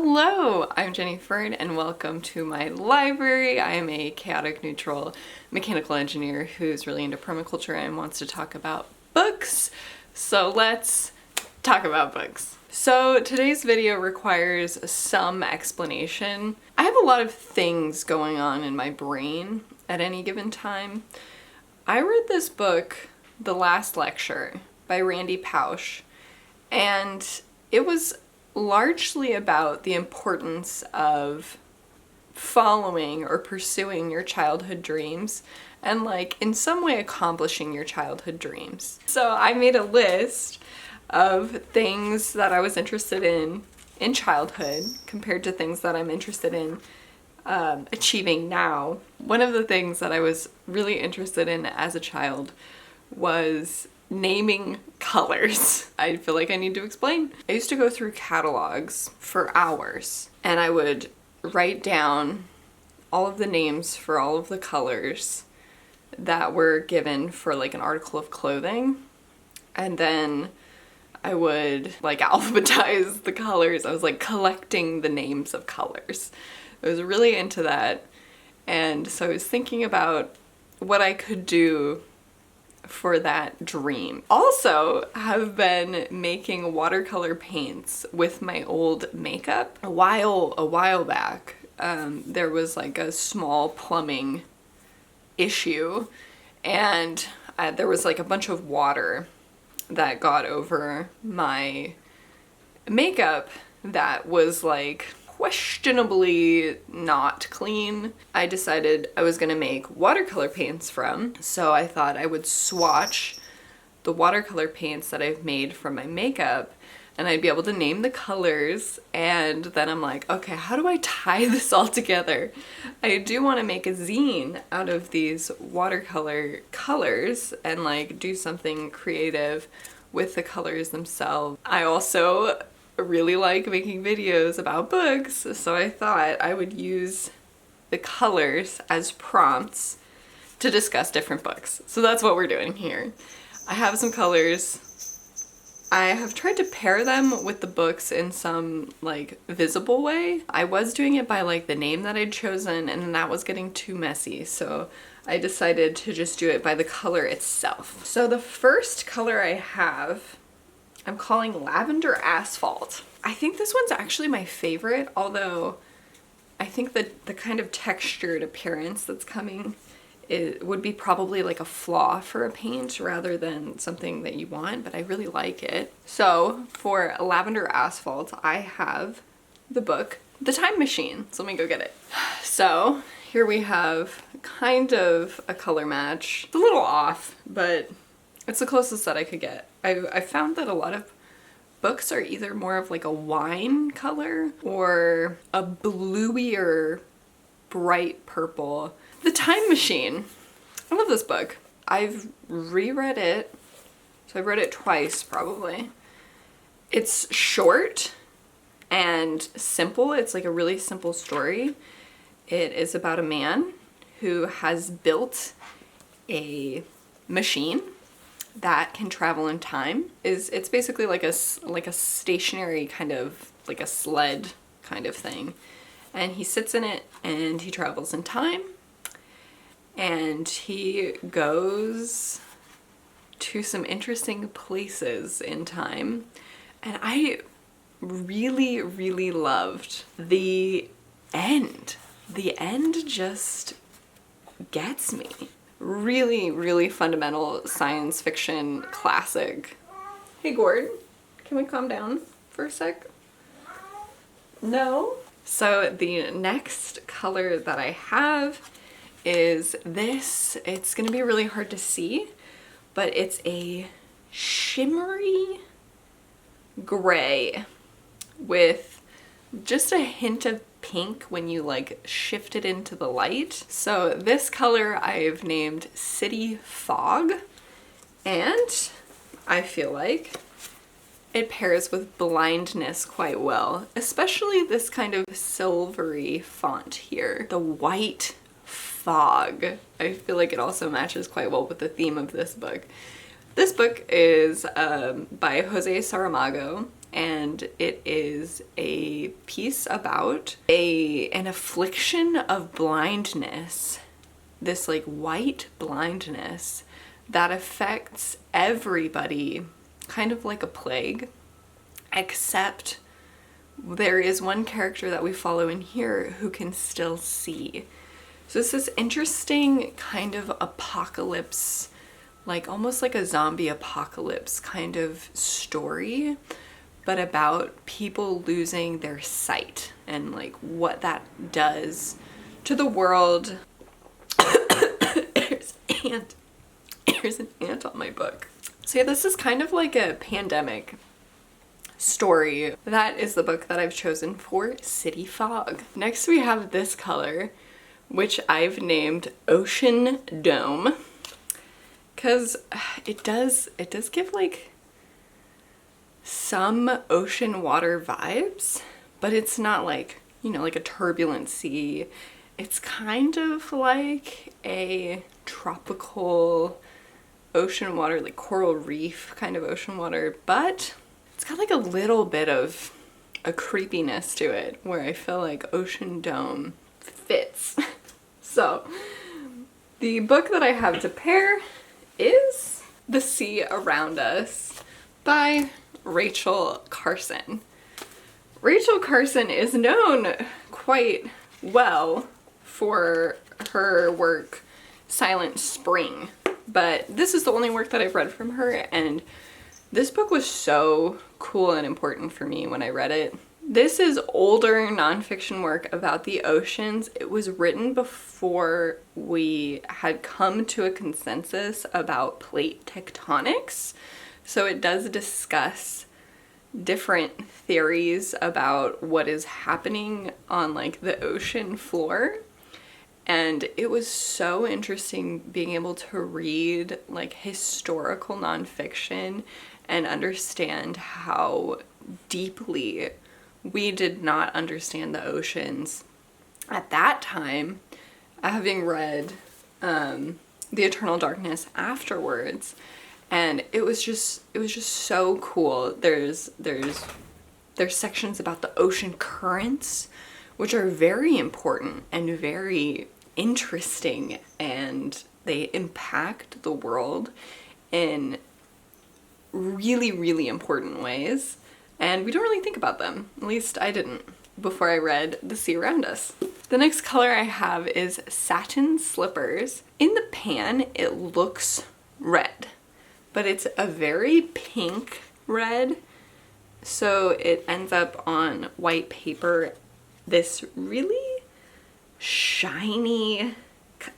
Hello, I'm Jenny Fern and welcome to my library. I am a chaotic neutral mechanical engineer who's really into permaculture and wants to talk about books. So let's talk about books. So today's video requires some explanation. I have a lot of things going on in my brain at any given time. I read this book, The Last Lecture by Randy Pausch, and it was largely about the importance of following or pursuing your childhood dreams and in some way accomplishing your childhood dreams. So I made a list of things that I was interested in childhood compared to things that I'm interested in achieving now. One of the things that I was really interested in as a child was naming colors. I feel like I need to explain. I used to go through catalogs for hours and I would write down all of the names for all of the colors that were given for an article of clothing, and then I would alphabetize the colors. I was collecting the names of colors. I was really into that, and so I was thinking about what I could do for that dream. Also have been making watercolor paints with my old makeup. A while back, there was a small plumbing issue, and there was a bunch of water that got over my makeup that was questionably not clean. I decided I was gonna make watercolor paints from, so I thought I would swatch the watercolor paints that I've made from my makeup and I'd be able to name the colors, and then I'm like, okay, how do I tie this all together? I do want to make a zine out of these watercolor colors and do something creative with the colors themselves. I also really like making videos about books, so I thought I would use the colors as prompts to discuss different books. So that's what we're doing here. I have some colors. I have tried to pair them with the books in some visible way. I was doing it by the name that I'd chosen, and then that was getting too messy, so I decided to just do it by the color itself. So the first color I have, I'm calling Lavender Asphalt. I think this one's actually my favorite, although I think that the kind of textured appearance that's coming would be probably a flaw for a paint rather than something that you want, but I really like it. So for Lavender Asphalt, I have the book, The Time Machine. So let me go get it. So here we have kind of a color match. It's a little off, but it's the closest that I could get. I found that a lot of books are either more of a wine color or a bluier bright purple. The Time Machine. I love this book. I've reread it, so I've read it twice probably. It's short and simple. It's a really simple story. It is about a man who has built a machine that can travel in time. It's basically like a stationary kind of a sled kind of thing, and he sits in it and he travels in time, and he goes to some interesting places in time, and I really loved the end. The end just gets me. Really fundamental science fiction classic. Hey Gord, can we calm down for a sec? No? So the next color that I have is this. It's gonna be really hard to see, but it's a shimmery gray with just a hint of pink when you shift it into the light. So this color I've named City Fog, and I feel like it pairs with blindness quite well, especially this kind of silvery font here. The white fog. I feel like it also matches quite well with the theme of this book. This book is by Jose Saramago, and it is a piece about an affliction of blindness, this like white blindness that affects everybody kind of like a plague, except there is one character that we follow in here who can still see. So it's this interesting kind of apocalypse, like almost like a zombie apocalypse kind of story, but about people losing their sight and like what that does to the world. There's an ant on my book. So yeah, this is kind of like a pandemic story. That is the book that I've chosen for City Fog. Next we have this color, which I've named Ocean Dome, because it does give like some ocean water vibes, but it's not like, you know, like a turbulent sea. It's kind of like a tropical ocean water, like coral reef kind of ocean water, but it's got like a little bit of a creepiness to it where I feel like Ocean Dome fits. So the book that I have to pair is The Sea Around Us by Rachel Carson. Rachel Carson is known quite well for her work Silent Spring, but this is the only work that I've read from her, and this book was so cool and important for me when I read it. This is older nonfiction work about the oceans. It was written before we had come to a consensus about plate tectonics, so it does discuss different theories about what is happening on like the ocean floor. And it was so interesting being able to read like historical nonfiction and understand how deeply we did not understand the oceans at that time, having read The Eternal Darkness afterwards. And it was just so cool. There's sections about the ocean currents, which are very important and very interesting, and they impact the world in really, really important ways. And we don't really think about them. At least I didn't before I read The Sea Around Us. The next color I have is Satin Slippers. In the pan, it looks red, but it's a very pink red. So it ends up on white paper, this really shiny,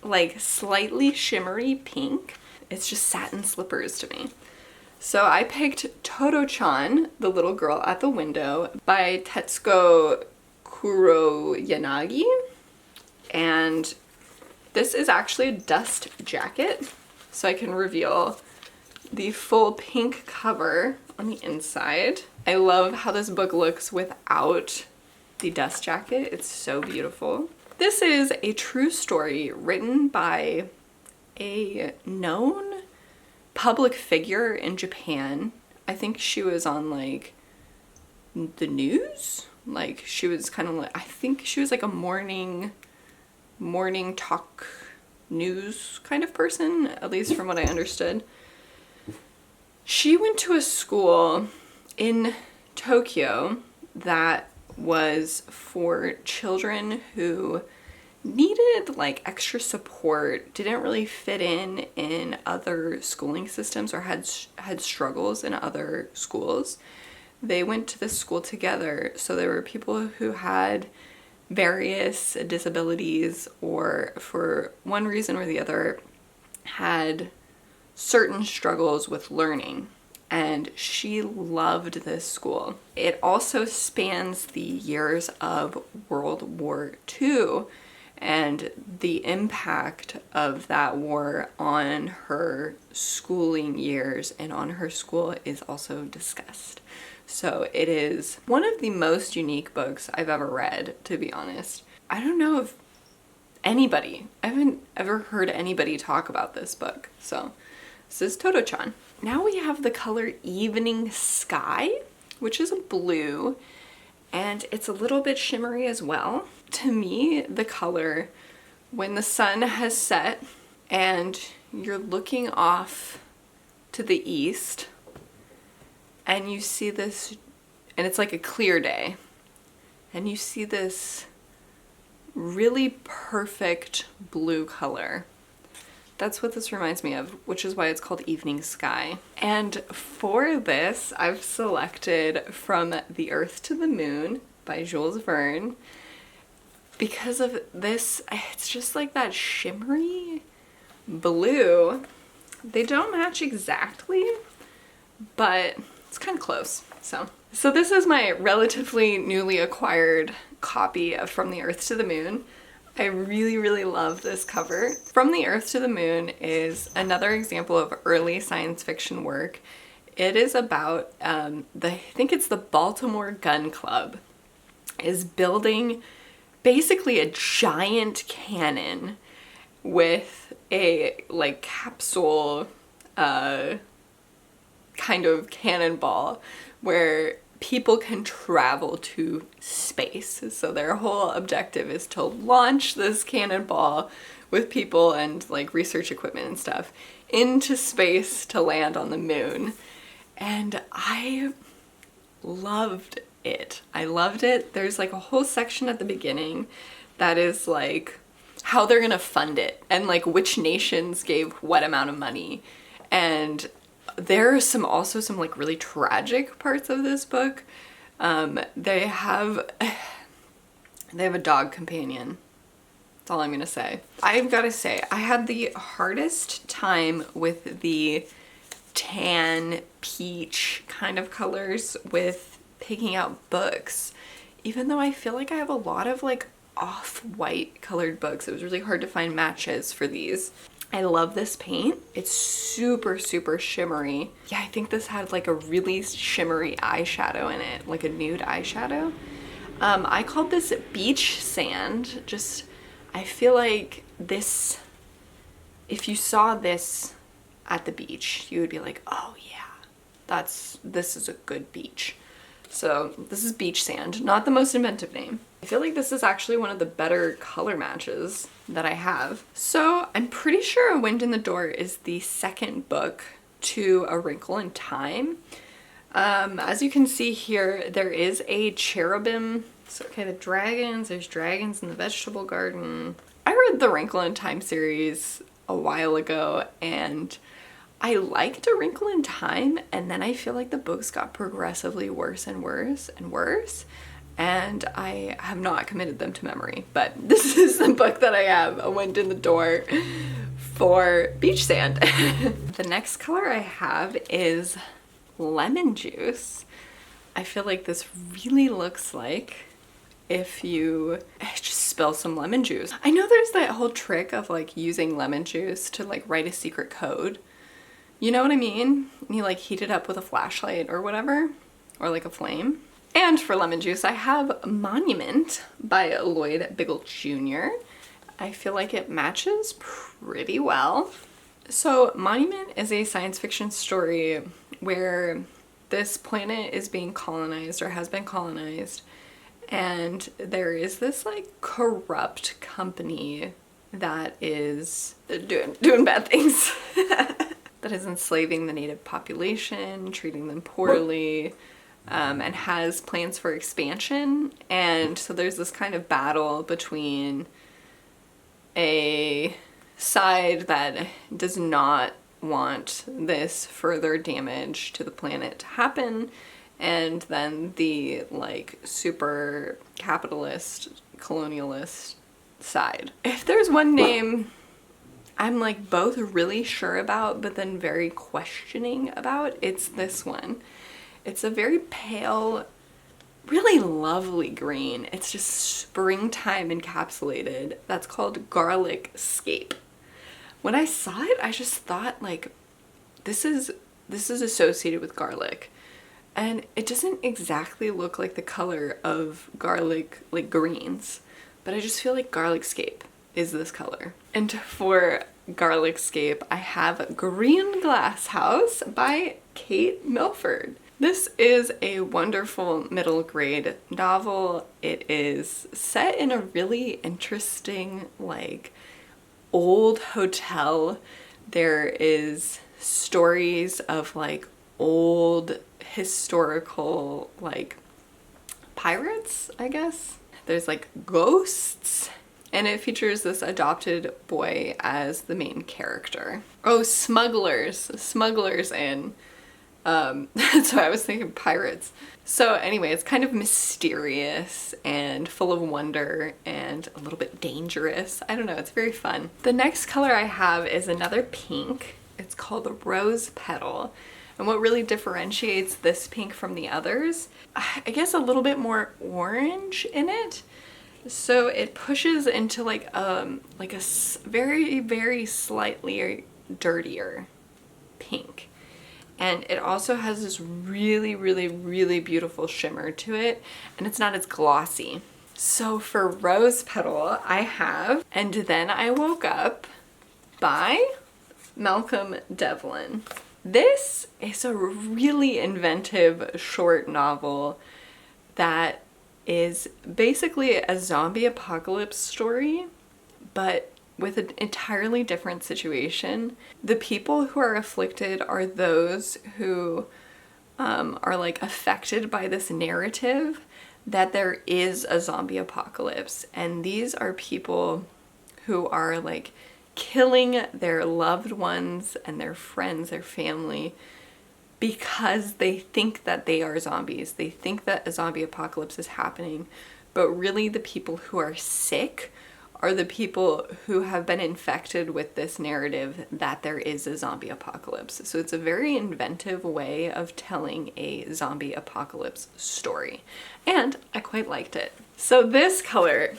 like slightly shimmery pink. It's just satin slippers to me. So I picked Toto-chan, The Little Girl at the Window by Tetsuko Kuroyanagi. And this is actually a dust jacket, so I can reveal the full pink cover on the inside. I love how this book looks without the dust jacket. It's so beautiful. This is a true story written by a known public figure in Japan. I think she was on like the news. Like she was kind of like, I think she was like a morning talk news kind of person, at least from what I understood. She went to a school in Tokyo that was for children who needed like extra support, didn't really fit in other schooling systems, or had struggles in other schools. They went to this school together. So there were people who had various disabilities, or for one reason or the other had certain struggles with learning. And she loved this school. It also spans the years of World War II, and the impact of that war on her schooling years and on her school is also discussed. So it is one of the most unique books I've ever read, to be honest. I don't know if I haven't ever heard anybody talk about this book. So this is Toto-chan. now we have the color Evening Sky, which is a blue, and it's a little bit shimmery as well. To me, the color, when the sun has set and you're looking off to the east and you see this, and it's like a clear day, and you see this really perfect blue color. That's what this reminds me of, which is why it's called Evening Sky. And for this, I've selected From the Earth to the Moon by Jules Verne. Because of this, it's just like that shimmery blue. They don't match exactly, but it's kind of close. So this is my relatively newly acquired copy of From the Earth to the Moon. I really, really love this cover. From the Earth to the Moon is another example of early science fiction work. It is about, I think it's the Baltimore Gun Club is building basically a giant cannon with a like capsule kind of cannonball where people can travel to space. So their whole objective is to launch this cannonball with people and like research equipment and stuff into space to land on the moon. And I loved it. I loved it. There's like a whole section at the beginning that is like how they're gonna fund it and like which nations gave what amount of money. And there are also some like really tragic parts of this book. They have a dog companion. That's all I'm gonna say. I've gotta say, I had the hardest time with the tan peach kind of colors with picking out books. Even though I feel like I have a lot of like off-white colored books, it was really hard to find matches for these. I love this paint. It's super, super shimmery. Yeah, I think this had like a really shimmery eyeshadow in it, like a nude eyeshadow. I called this beach sand. Just, I feel like this, if you saw this at the beach, you would be like, oh yeah, this is a good beach. So this is beach sand, not the most inventive name. I feel like this is actually one of the better color matches that I have. So I'm pretty sure A Wind in the Door is the second book to A Wrinkle in Time. As you can see here, there is a cherubim. So, okay, there's dragons in the vegetable garden. I read the Wrinkle in Time series a while ago and I liked A Wrinkle in Time, and then I feel like the books got progressively worse and worse and worse, and I have not committed them to memory. But this is the book that I have, A Wind in the Door, for beach sand. The next color I have is lemon juice. I feel like this really looks like if you just spill some lemon juice. I know there's that whole trick of like using lemon juice to like write a secret code. You know what I mean? You like heat it up with a flashlight or whatever, or like a flame. And for lemon juice, I have Monument by Lloyd Biggle Jr. I feel like it matches pretty well. So Monument is a science fiction story where this planet is being colonized or has been colonized, and there is this like corrupt company that is doing bad things. That is enslaving the native population, treating them poorly, and has plans for expansion. And so there's this kind of battle between a side that does not want this further damage to the planet to happen, and then the like super capitalist, colonialist side. If there's one name I'm like both really sure about but then very questioning about, it's this one. It's a very pale, really lovely green. It's just springtime encapsulated. That's called Garlicscape. When I saw it, I just thought like this is associated with garlic. And it doesn't exactly look like the color of garlic like greens, but I just feel like Garlicscape is this color. And for Garlicscape, I have Green Glass House by Kate Milford. This is a wonderful middle grade novel. It is set in a really interesting, like, old hotel. There is stories of like old historical like pirates, I guess. There's like ghosts, and it features this adopted boy as the main character. Oh, smugglers in. So I was thinking pirates. So anyway, it's kind of mysterious and full of wonder and a little bit dangerous. I don't know, it's very fun. The next color I have is another pink. It's called the Rose Petal. And what really differentiates this pink from the others, I guess a little bit more orange in it. So it pushes into like a very, very slightly dirtier pink. And it also has this really, really, really beautiful shimmer to it, and it's not as glossy. So for Rose Petal, I have And Then I Woke Up by Malcolm Devlin. This is a really inventive short novel that is basically a zombie apocalypse story, but with an entirely different situation. The people who are afflicted are those who are like affected by this narrative that there is a zombie apocalypse. And these are people who are like killing their loved ones and their friends, their family, because they think that they are zombies. They think that a zombie apocalypse is happening, but really the people who are sick are the people who have been infected with this narrative that there is a zombie apocalypse. So it's a very inventive way of telling a zombie apocalypse story. And I quite liked it. So this color,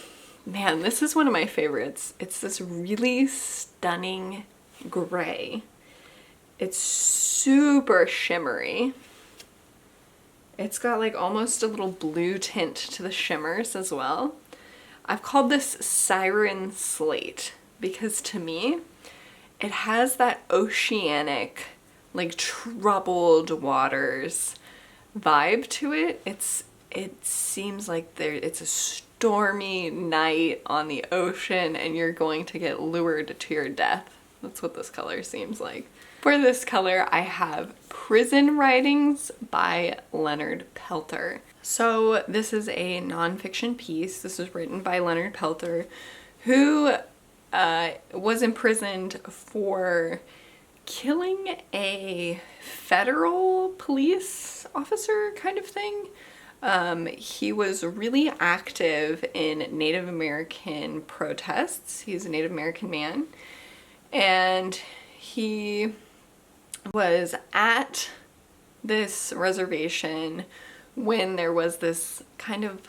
man, this is one of my favorites. It's this really stunning gray. It's super shimmery. It's got like almost a little blue tint to the shimmers as well. I've called this Siren Slate because to me, it has that oceanic, like troubled waters vibe to it. It seems like it's a stormy night on the ocean and you're going to get lured to your death. That's what this color seems like. For this color, I have Prison Writings by Leonard Pelter. So this is a nonfiction piece. This was written by Leonard Pelter, who was imprisoned for killing a federal police officer kind of thing. He was really active in Native American protests. He's a Native American man. And he was at this reservation when there was this kind of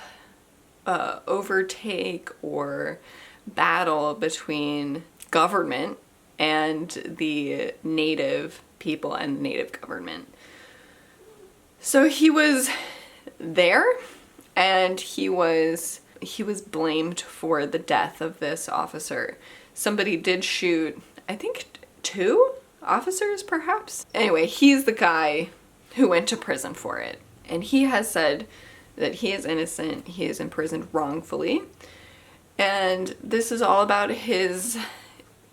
overtake or battle between government and the native people and the native government. So he was there and he was blamed for the death of this officer. Somebody did shoot, I think 2 officers perhaps. Anyway, he's the guy who went to prison for it. And he has said that he is innocent, he is imprisoned wrongfully. And this is all about his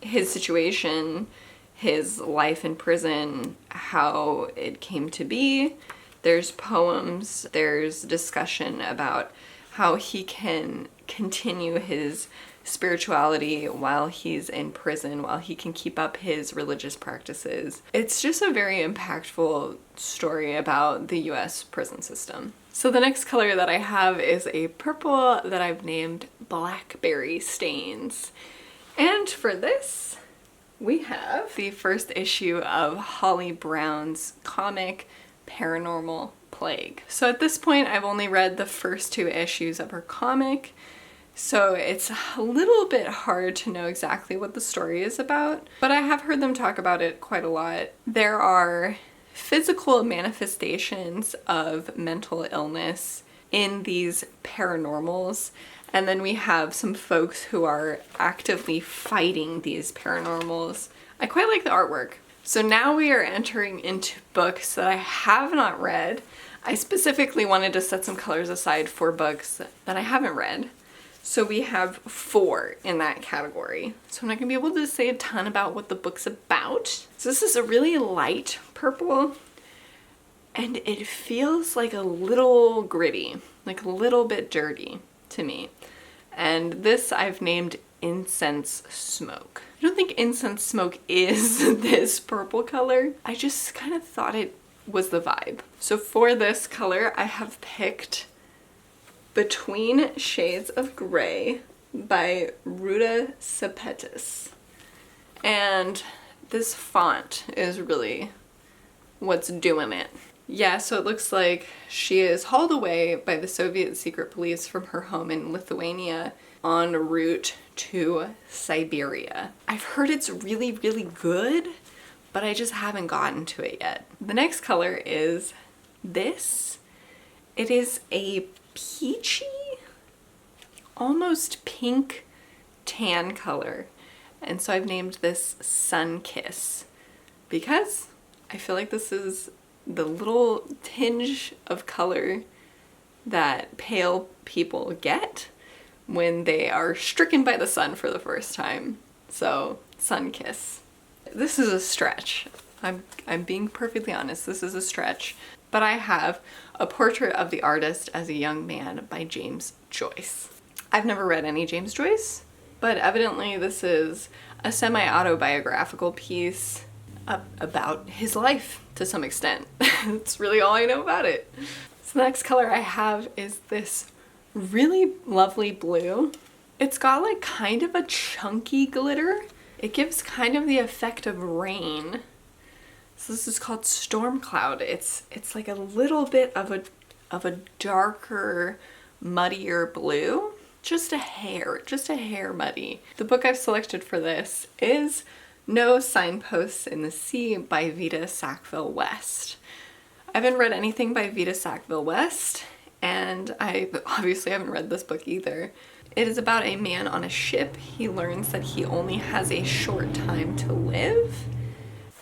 situation, his life in prison, how it came to be. There's poems, there's discussion about how he can continue his spirituality while he's in prison, while he can keep up his religious practices. It's just a very impactful story about the US prison system. So the next color that I have is a purple that I've named Blackberry Stains. And for this, we have the first issue of Holly Brown's comic Paranormal Plague. So at this point, I've only read the first 2 issues of her comic, so it's a little bit hard to know exactly what the story is about, but I have heard them talk about it quite a lot. There are physical manifestations of mental illness in these paranormals, and then we have some folks who are actively fighting these paranormals. I quite like the artwork. So now we are entering into books that I have not read. I specifically wanted to set some colors aside for books that I haven't read. So we have 4 in that category. So I'm not gonna be able to say a ton about what the book's about. So this is a really light purple, and it feels like a little gritty, like a little bit dirty to me. And this I've named Incense Smoke. I don't think Incense Smoke is this purple color. I just kind of thought it was the vibe. So for this color, I have picked Between Shades of Grey by Ruta Sepetys. And this font is really what's doing it. Yeah, so it looks like she is hauled away by the Soviet secret police from her home in Lithuania en route to Siberia. I've heard it's really, really good, but I just haven't gotten to it yet. The next color is this. It is a peachy, almost pink tan color. And so I've named this Sunkiss because I feel like this is the little tinge of color that pale people get when they are stricken by the sun for the first time. So, Sunkiss. This is a stretch. I'm being perfectly honest, this is a stretch. But I have A Portrait of the Artist as a Young Man by James Joyce. I've never read any James Joyce, but evidently this is a semi-autobiographical piece about his life to some extent. That's really all I know about it. So the next color I have is this really lovely blue. It's got like kind of a chunky glitter. It gives kind of the effect of rain. So this is called Stormcloud. It's like a little bit of a darker, muddier blue. Just a hair muddy. The book I've selected for this is No Signposts in the Sea by Vita Sackville-West. I haven't read anything by Vita Sackville-West, and I obviously haven't read this book either. It is about a man on a ship. He learns that he only has a short time to live.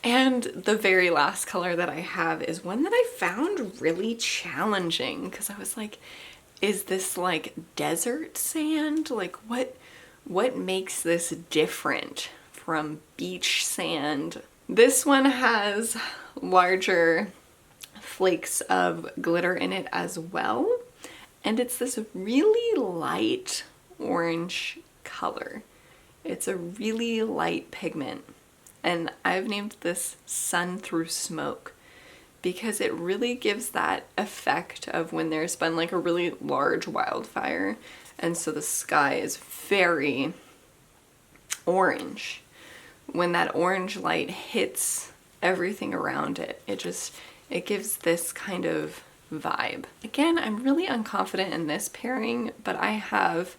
And the very last color that I have is one that I found really challenging because I was like, is this like desert sand? Like what makes this different from beach sand? This one has larger flakes of glitter in it as well. And it's this really light orange color. It's a really light pigment. And I've named this Sun Through Smoke because it really gives that effect of when there's been like a really large wildfire and so the sky is very orange. When that orange light hits everything around it, it gives this kind of vibe. Again, I'm really unconfident in this pairing, but I have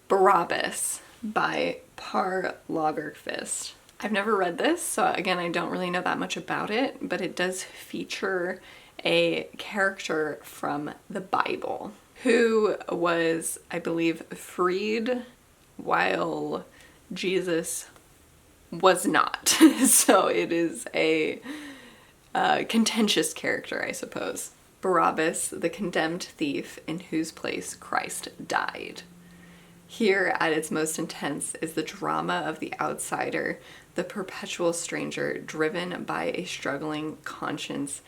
Barabbas by Par Lagerkvist. I've never read this, so again, I don't really know that much about it, but it does feature a character from the Bible who was, I believe, freed while Jesus was not. So it is a contentious character, I suppose. Barabbas, the condemned thief in whose place Christ died. Here, at its most intense, is the drama of the outsider, the perpetual stranger driven by a struggling conscience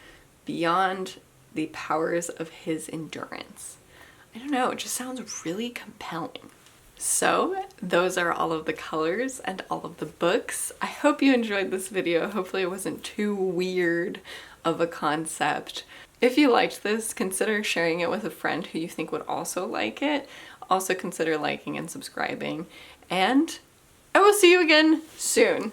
beyond the powers of his endurance. I don't know, it just sounds really compelling. So, those are all of the colors and all of the books. I hope you enjoyed this video. Hopefully it wasn't too weird of a concept. If you liked this, consider sharing it with a friend who you think would also like it. Also consider liking and subscribing, and I will see you again soon.